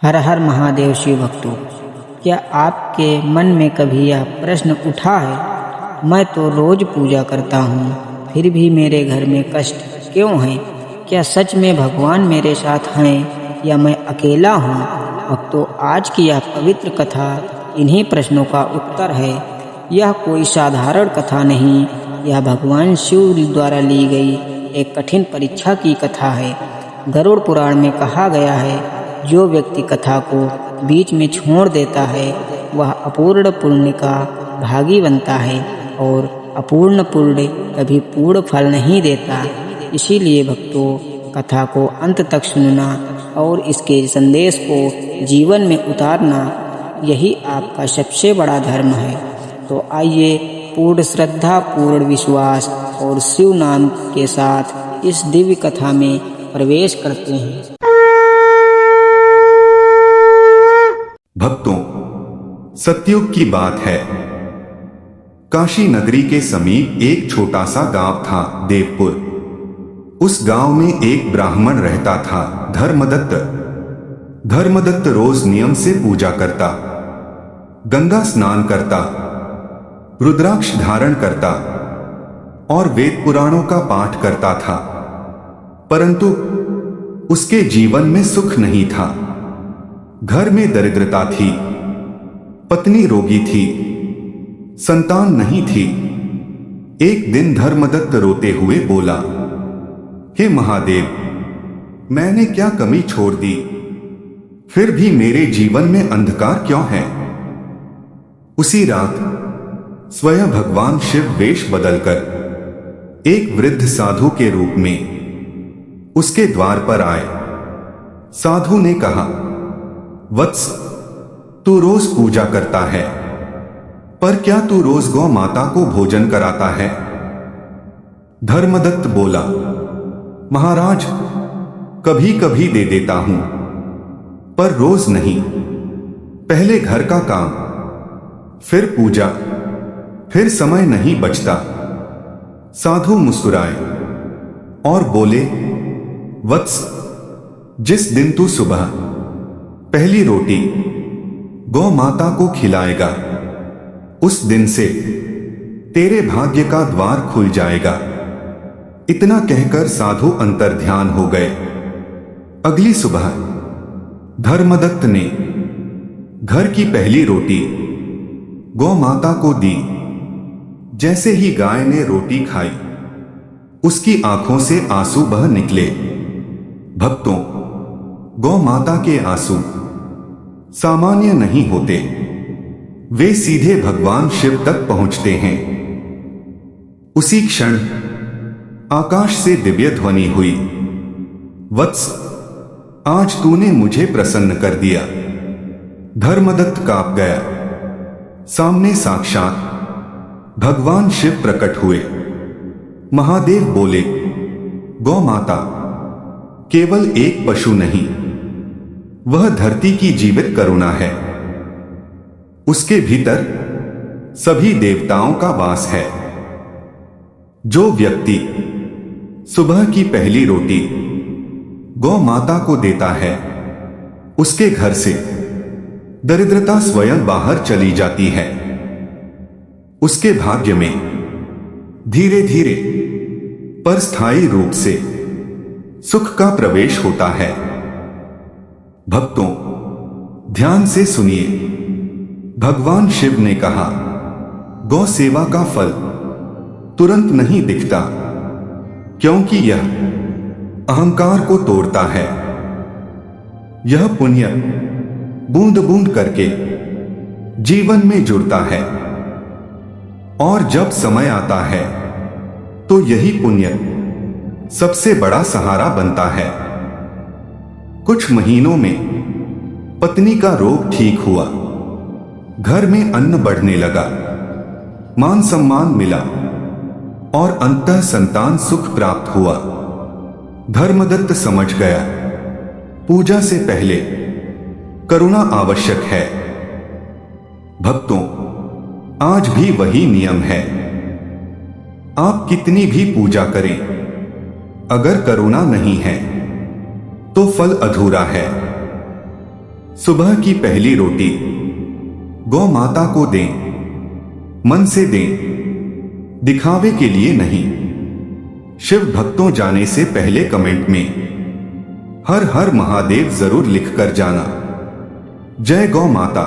हर हर महादेव शिव भक्तों, क्या आपके मन में कभी यह प्रश्न उठा है, मैं तो रोज पूजा करता हूँ फिर भी मेरे घर में कष्ट क्यों है? क्या सच में भगवान मेरे साथ हैं या मैं अकेला हूँ? भक्तों, आज की यह पवित्र कथा इन्हीं प्रश्नों का उत्तर है। यह कोई साधारण कथा नहीं, यह भगवान शिव द्वारा ली गई एक कठिन परीक्षा की कथा है। गरुड़ पुराण में कहा गया है, जो व्यक्ति कथा को बीच में छोड़ देता है वह अपूर्ण पुण्य का भागी बनता है, और अपूर्ण पुण्य कभी पूर्ण फल नहीं देता। इसीलिए भक्तों, कथा को अंत तक सुनना और इसके संदेश को जीवन में उतारना, यही आपका सबसे बड़ा धर्म है। तो आइए पूर्ण श्रद्धा, पूर्ण विश्वास और शिव नाम के साथ इस दिव्य कथा में प्रवेश करते हैं। भक्तों, सतयुग की बात है। काशी नगरी के समीप एक छोटा सा गांव था, देवपुर। उस गांव में एक ब्राह्मण रहता था, धर्मदत्त। धर्मदत्त रोज नियम से पूजा करता, गंगा स्नान करता, रुद्राक्ष धारण करता और वेद पुराणों का पाठ करता था। परंतु उसके जीवन में सुख नहीं था। घर में दरिद्रता थी, पत्नी रोगी थी, संतान नहीं थी। एक दिन धर्मदत्त रोते हुए बोला, हे महादेव, मैंने क्या कमी छोड़ दी? फिर भी मेरे जीवन में अंधकार क्यों है? उसी रात स्वयं भगवान शिव वेश बदलकर एक वृद्ध साधु के रूप में उसके द्वार पर आए। साधु ने कहा, वत्स, तू रोज पूजा करता है, पर क्या तू रोज गौ माता को भोजन कराता है? धर्मदत्त बोला, महाराज, कभी कभी दे देता हूं, पर रोज नहीं। पहले घर का काम, फिर पूजा, फिर समय नहीं बचता। साधु मुस्कुराए और बोले, वत्स, जिस दिन तू सुबह पहली रोटी गौ माता को खिलाएगा, उस दिन से तेरे भाग्य का द्वार खुल जाएगा। इतना कहकर साधु अंतर्ध्यान हो गए। अगली सुबह धर्मदत्त ने घर की पहली रोटी गौ माता को दी। जैसे ही गाय ने रोटी खाई, उसकी आंखों से आंसू बह निकले। भक्तों, गौ माता के आंसू सामान्य नहीं होते, वे सीधे भगवान शिव तक पहुंचते हैं। उसी क्षण आकाश से दिव्य ध्वनि हुई, वत्स, आज तूने मुझे प्रसन्न कर दिया। धर्मदत्त कांप गया। सामने साक्षात भगवान शिव प्रकट हुए। महादेव बोले, गौ माता केवल एक पशु नहीं, वह धरती की जीवित करुणा है। उसके भीतर सभी देवताओं का वास है। जो व्यक्ति सुबह की पहली रोटी गौ माता को देता है, उसके घर से दरिद्रता स्वयं बाहर चली जाती है। उसके भाग्य में धीरे धीरे पर स्थायी रूप से सुख का प्रवेश होता है। भक्तों, ध्यान से सुनिए। भगवान शिव ने कहा, गौ सेवा का फल तुरंत नहीं दिखता, क्योंकि यह अहंकार को तोड़ता है। यह पुण्य बूंद बूंद करके जीवन में जुड़ता है, और जब समय आता है तो यही पुण्य सबसे बड़ा सहारा बनता है। कुछ महीनों में पत्नी का रोग ठीक हुआ, घर में अन्न बढ़ने लगा, मान सम्मान मिला और अंततः संतान सुख प्राप्त हुआ। धर्मदत्त समझ गया, पूजा से पहले करुणा आवश्यक है। भक्तों, आज भी वही नियम है। आप कितनी भी पूजा करें, अगर करुणा नहीं है तो फल अधूरा है। सुबह की पहली रोटी गौ माता को दें, मन से दें, दिखावे के लिए नहीं। शिव भक्तों, जाने से पहले कमेंट में हर हर महादेव जरूर लिखकर जाना। जय गौ माता।